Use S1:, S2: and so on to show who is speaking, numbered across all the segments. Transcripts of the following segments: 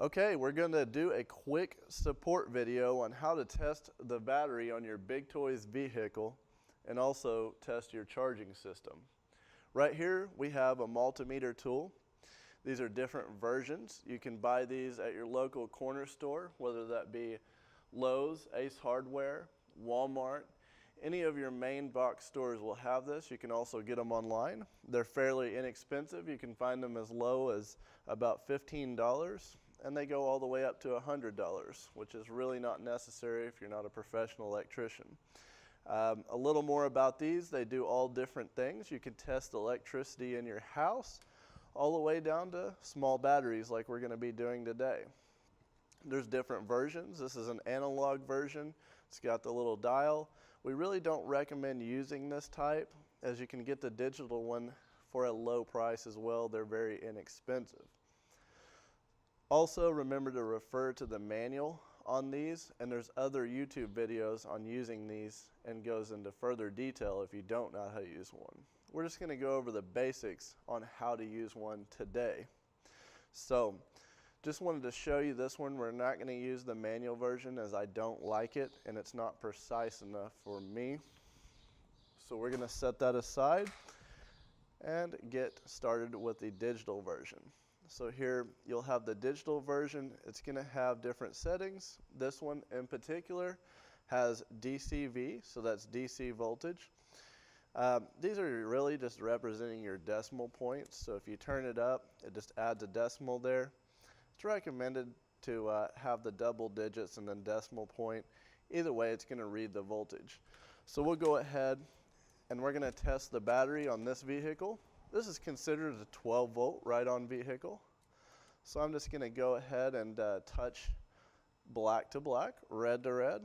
S1: Okay, we're going to do a quick support video on how to test the battery on your Big Toys vehicle and also test your charging system. Right here we have a multimeter tool. These are different versions. You can buy these at your local corner store, whether that be Lowe's, Ace Hardware, Walmart. Any of your main box stores will have this. You can also get them online. They're fairly inexpensive. You can find them as low as about $15. And they go all the way up to $100, which is really not necessary if you're not a professional electrician. A little more about these: they do all different things. You can test electricity in your house all the way down to small batteries like we're going to be doing today. There's different versions. This is an analog version. It's got the little dial. We really don't recommend using this type, as you can get the digital one for a low price as well. They're very inexpensive. Also, remember to refer to the manual on these, and there's other YouTube videos on using these and goes into further detail if you don't know how to use one. We're just going to go over the basics on how to use one today. So, just wanted to show you this one. We're not going to use the manual version as I don't like it and it's not precise enough for me. So we're going to set that aside and get started with the digital version. So here you'll have the digital version. It's going to have different settings. This one in particular has DCV, so that's DC voltage. These are really just representing your decimal points. So if you turn it up, it just adds a decimal there. It's recommended to have the double digits and then decimal point. Either way, it's going to read the voltage. So we'll go ahead and we're going to test the battery on this vehicle. This is considered a 12 volt ride-on vehicle. So I'm just going to go ahead and touch black to black, red to red.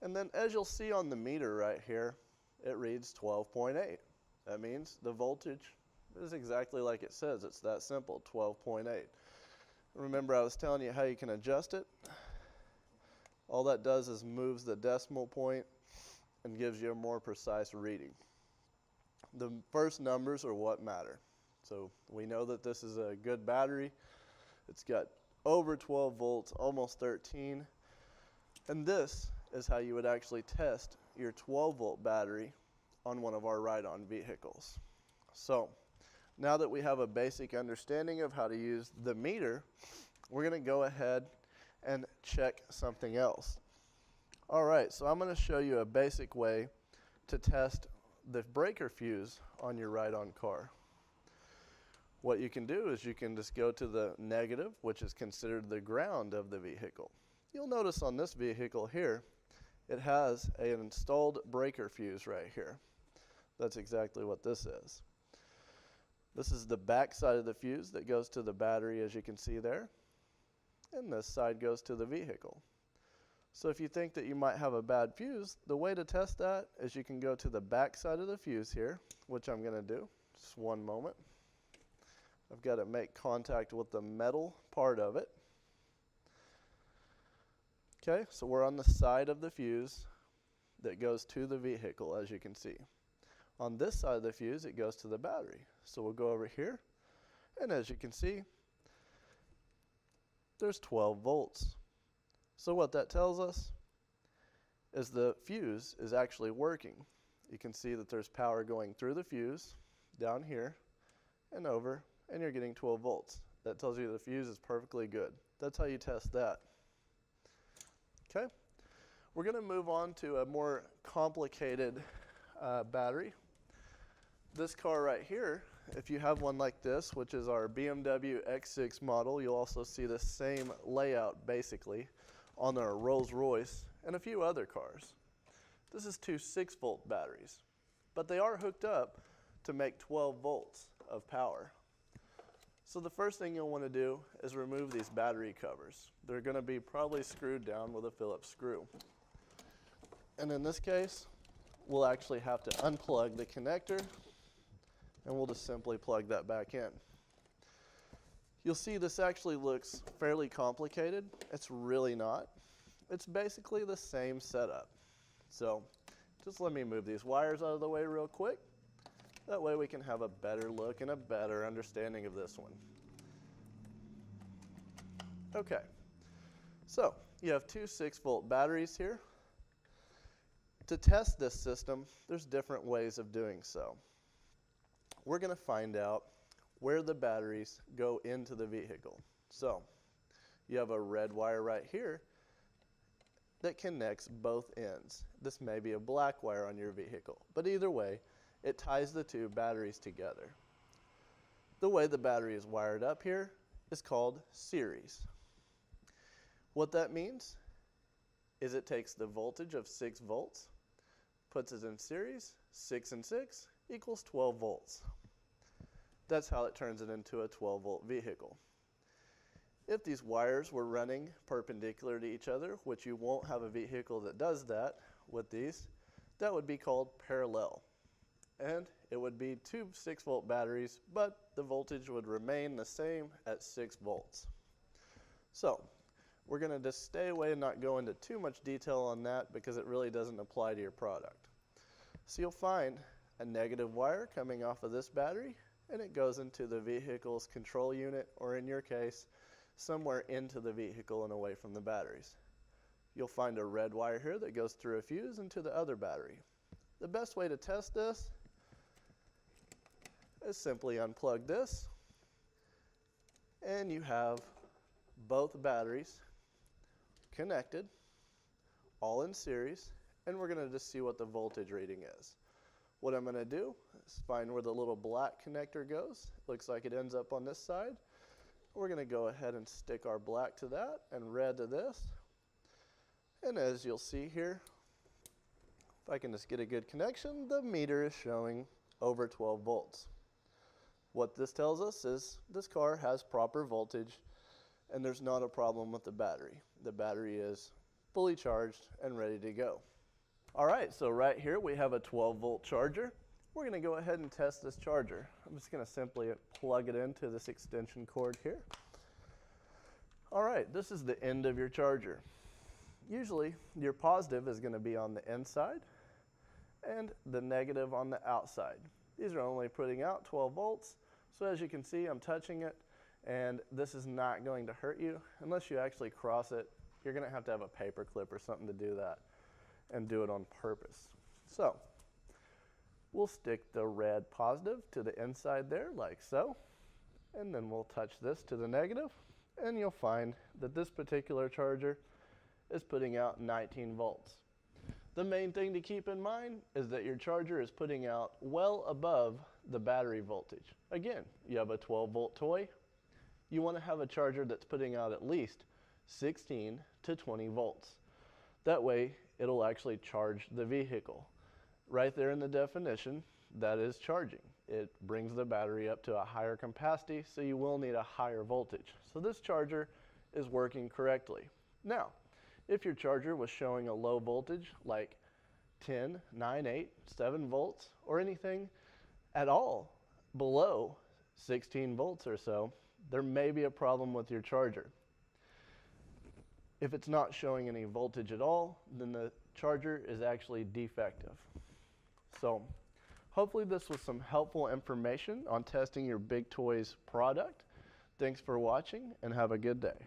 S1: And then as you'll see on the meter right here, it reads 12.8. That means the voltage is exactly like it says. It's that simple, 12.8. Remember, I was telling you how you can adjust it. All that does is moves the decimal point and gives you a more precise reading. The first numbers are what matter. So we know that this is a good battery. It's got over 12 volts, almost 13. And this is how you would actually test your 12 volt battery on one of our ride-on vehicles. So now that we have a basic understanding of how to use the meter, we're going to go ahead and check something else. All right, so I'm going to show you a basic way to test the breaker fuse on your ride-on car. What you can do is you can just go to the negative, which is considered the ground of the vehicle. You'll notice on this vehicle here, it has an installed breaker fuse right here. That's exactly what this is. This is the back side of the fuse that goes to the battery, as you can see there. And this side goes to the vehicle. So if you think that you might have a bad fuse, the way to test that is you can go to the back side of the fuse here, which I'm going to do. Just one moment. I've got to make contact with the metal part of it. Okay, so we're on the side of the fuse that goes to the vehicle, as you can see. On this side of the fuse, it goes to the battery. So we'll go over here, and as you can see, there's 12 volts. So what that tells us is the fuse is actually working. You can see that there's power going through the fuse, down here, and over, and you're getting 12 volts. That tells you the fuse is perfectly good. That's how you test that. Okay, we're going to move on to a more complicated battery. This car right here, if you have one like this, which is our BMW X6 model, you'll also see the same layout basically on our Rolls-Royce and a few other cars. This is two 6-volt batteries, but they are hooked up to make 12 volts of power. So the first thing you'll want to do is remove these battery covers. They're going to be probably screwed down with a Phillips screw. And in this case, we'll actually have to unplug the connector, and we'll just simply plug that back in. You'll see this actually looks fairly complicated. It's really not. It's basically the same setup. So just let me move these wires out of the way real quick. That way we can have a better look and a better understanding of this one. Okay, so you have two 6-volt batteries here. To test this system, there's different ways of doing so. We're going to find out where the batteries go into the vehicle. So you have a red wire right here that connects both ends. This may be a black wire on your vehicle, but either way, it ties the two batteries together. The way the battery is wired up here is called series. What that means is it takes the voltage of 6 volts, puts it in series, 6 and 6 equals 12 volts. That's how it turns it into a 12-volt vehicle. If these wires were running perpendicular to each other, which you won't have a vehicle that does that with these, that would be called parallel. And it would be two 6-volt batteries, but the voltage would remain the same at 6 volts. So we're going to just stay away and not go into too much detail on that because it really doesn't apply to your product. So you'll find a negative wire coming off of this battery, and it goes into the vehicle's control unit, or in your case, somewhere into the vehicle and away from the batteries. You'll find a red wire here that goes through a fuse into the other battery. The best way to test this is simply unplug this, and you have both batteries connected, all in series, and we're going to just see what the voltage reading is. What I'm going to do is find where the little black connector goes. Looks like it ends up on this side. We're going to go ahead and stick our black to that and red to this. And as you'll see here, if I can just get a good connection, the meter is showing over 12 volts. What this tells us is this car has proper voltage and there's not a problem with the battery. The battery is fully charged and ready to go. All right, so right here we have a 12-volt charger. We're going to go ahead and test this charger. I'm just going to simply plug it into this extension cord here. All right, this is the end of your charger. Usually your positive is going to be on the inside and the negative on the outside. These are only putting out 12 volts. So as you can see, I'm touching it, and this is not going to hurt you. Unless you actually cross it, you're going to have a paper clip or something to do that and do it on purpose. So we'll stick the red positive to the inside there like so, and then we'll touch this to the negative, and you'll find that this particular charger is putting out 19 volts. The main thing to keep in mind is that your charger is putting out well above the battery voltage. Again, you have a 12-volt toy. You want to have a charger that's putting out at least 16 to 20 volts. That way, it'll actually charge the vehicle. Right there in the definition, that is charging. It brings the battery up to a higher capacity, so you will need a higher voltage. So this charger is working correctly. Now, if your charger was showing a low voltage like 10, 9, 8, 7 volts or anything at all below 16 volts or so, there may be a problem with your charger. If it's not showing any voltage at all, then the charger is actually defective. So hopefully this was some helpful information on testing your Big Toys product. Thanks for watching and have a good day.